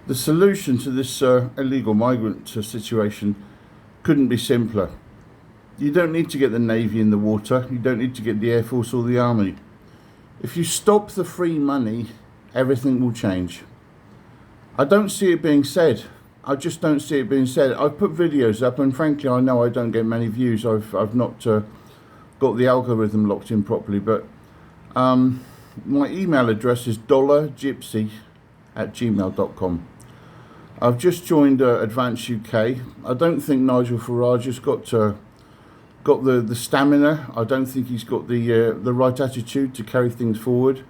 The solution to this illegal migrant situation couldn't be simpler. You don't need to get the Navy in the water, you don't need to get the Air Force or the Army. If you stop the free money, everything will change. I don't see it being said. I just don't see it being said. I've put videos up, and frankly, I know I don't get many views. I've not got the algorithm locked in properly, but my email address is dollargypsy@gmail.com. I've just joined Advance UK. I don't think Nigel Farage has got the stamina. I don't think he's got the right attitude to carry things forward.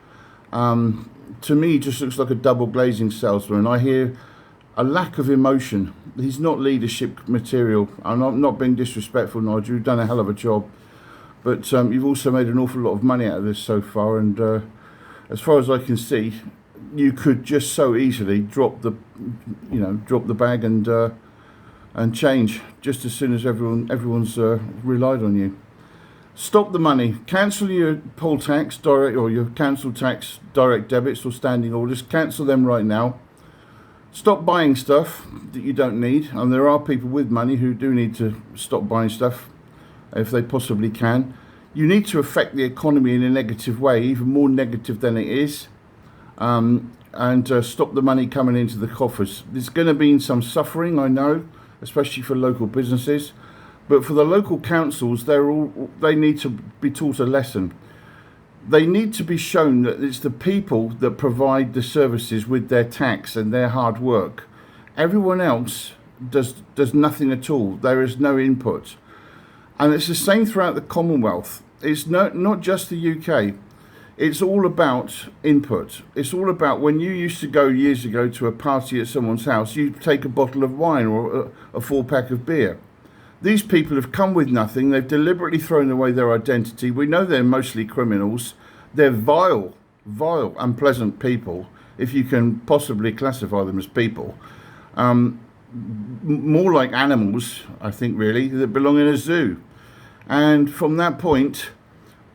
To me, he just looks like a double glazing salesman. I hear a lack of emotion. He's not leadership material. I'm not being disrespectful, Nigel. You've done a hell of a job, but you've also made an awful lot of money out of this so far. And as far as I can see, you could just so easily drop the bag and change just as soon as everyone's relied on you. Stop the money. Cancel your poll tax direct or your council tax direct debits or standing orders. Cancel them right now. Stop buying stuff that you don't need. And there are people with money who do need to stop buying stuff if they possibly can. You need to affect the economy in a negative way, even more negative than it is. And stop the money coming into the coffers. There's going to be some suffering, I know, especially for local businesses. But for the local councils, they need to be taught a lesson. They need to be shown that it's the people that provide the services with their tax and their hard work. Everyone else does nothing at all. There is no input. And it's the same throughout the Commonwealth. It's not just the UK. It's all about input. It's all about when you used to go years ago to a party at someone's house, you take a bottle of wine or a 4-pack of beer. These people have come with nothing. They've deliberately thrown away their identity. We know they're mostly criminals. They're vile, unpleasant people, if you can possibly classify them as people. More like animals, I think, really, that belong in a zoo. And from that point,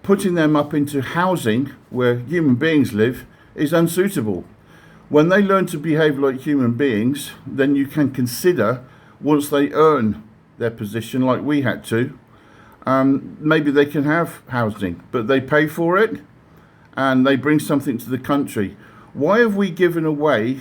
putting them up into housing where human beings live is unsuitable. When they learn to behave like human beings, then you can consider, once they earn their position like we had to, maybe they can have housing, but they pay for it and they bring something to the country. Why have we given away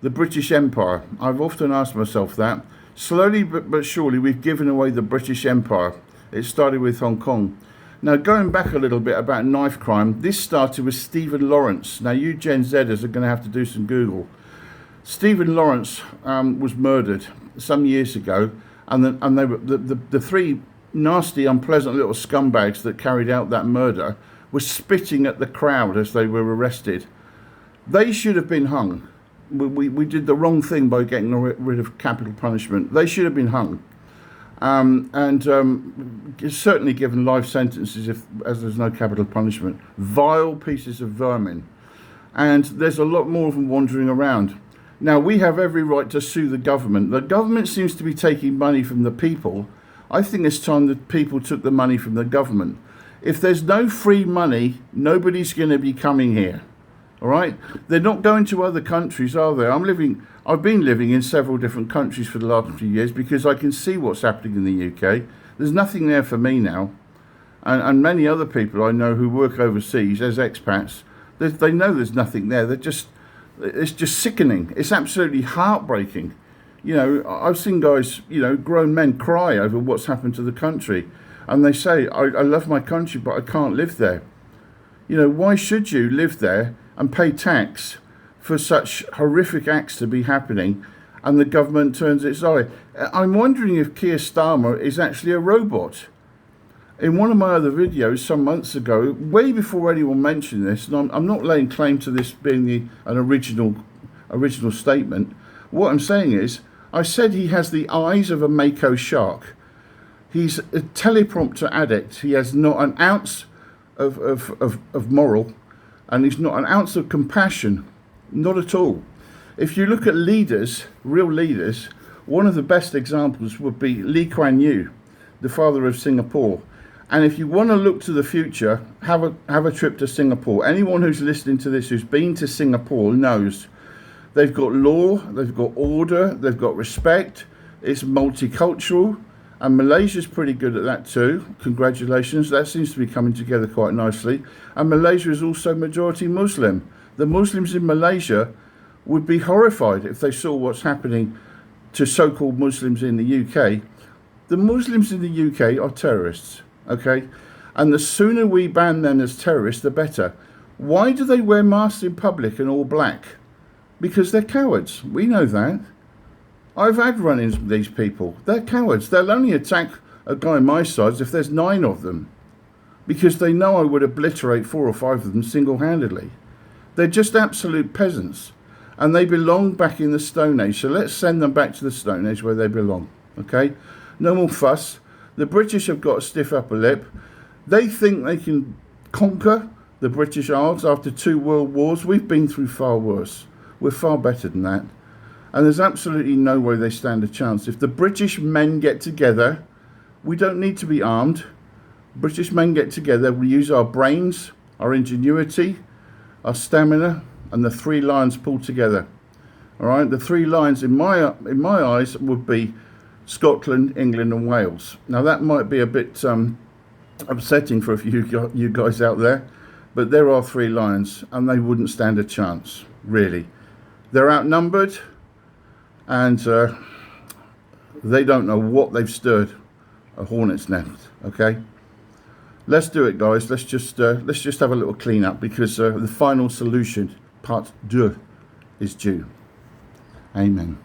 the British Empire? I've often asked myself that. Slowly but surely we've given away the British Empire. It started with Hong Kong. Now, going back a little bit about knife crime, this started with Stephen Lawrence. Now, you Gen Zers are going to have to do some Google. Stephen Lawrence was murdered some years ago, and they were the three nasty, unpleasant little scumbags that carried out that murder were spitting at the crowd as they were arrested. They should have been hung. We did the wrong thing by getting rid of capital punishment. They should have been hung. Certainly given life sentences as there's no capital punishment. Vile pieces of vermin. And there's a lot more of them wandering around. Now, we have every right to sue the government. The government seems to be taking money from the people. I think it's time that people took the money from the government. If there's no free money, nobody's going to be coming here. All right? They're not going to other countries, are they? I've been living in several different countries for the last few years because I can see what's happening in the UK. There's nothing there for me now. And many other people I know who work overseas as expats, they know there's nothing there. It's just sickening. It's absolutely heartbreaking. You know, I've seen guys, grown men cry over what's happened to the country. And they say, I love my country, but I can't live there. Why should you live there and pay tax for such horrific acts to be happening, and the government turns its eye? I'm wondering if Keir Starmer is actually a robot. In one of my other videos some months ago, way before anyone mentioned this, and I'm not laying claim to this being an original statement. What I'm saying is, I said he has the eyes of a Mako shark. He's a teleprompter addict. He has not an ounce of moral, and he's not an ounce of compassion. Not at all. If you look at leaders, real leaders, one of the best examples would be Lee Kuan Yew, the father of Singapore. And if you want to look to the future, have a trip to Singapore. Anyone who's listening to this who's been to Singapore knows They've got law, they've got order, they've got respect. It's multicultural, and Malaysia's pretty good at that too. Congratulations, that seems to be coming together quite nicely. And Malaysia is also majority Muslim. The Muslims in Malaysia would be horrified if they saw what's happening to so-called Muslims in the UK. The Muslims in the UK are terrorists, okay? And the sooner we ban them as terrorists, the better. Why do they wear masks in public and all black? Because they're cowards. We know that. I've had run-ins with these people. They're cowards. They'll only attack a guy my size if there's 9 of them, because they know I would obliterate 4 or 5 of them single-handedly. They're just absolute peasants, and they belong back in the Stone Age. So let's send them back to the Stone Age where they belong, okay? No more fuss. The British have got a stiff upper lip. They think they can conquer the British Isles after 2 world wars. We've been through far worse. We're far better than that. And there's absolutely no way they stand a chance. If the British men get together, we don't need to be armed. British men get together, we use our brains, our ingenuity, our stamina, and the 3 lions pull together. All right, the 3 lions in my eyes would be Scotland, England, and Wales. Now that might be a bit upsetting for a few you guys out there, but there are 3 lions, and they wouldn't stand a chance, really. They're outnumbered, and they don't know what they've stirred a hornet's nest. Okay, let's do it, guys. Let's just have a little clean up, because the final solution, part 2, is due. Amen.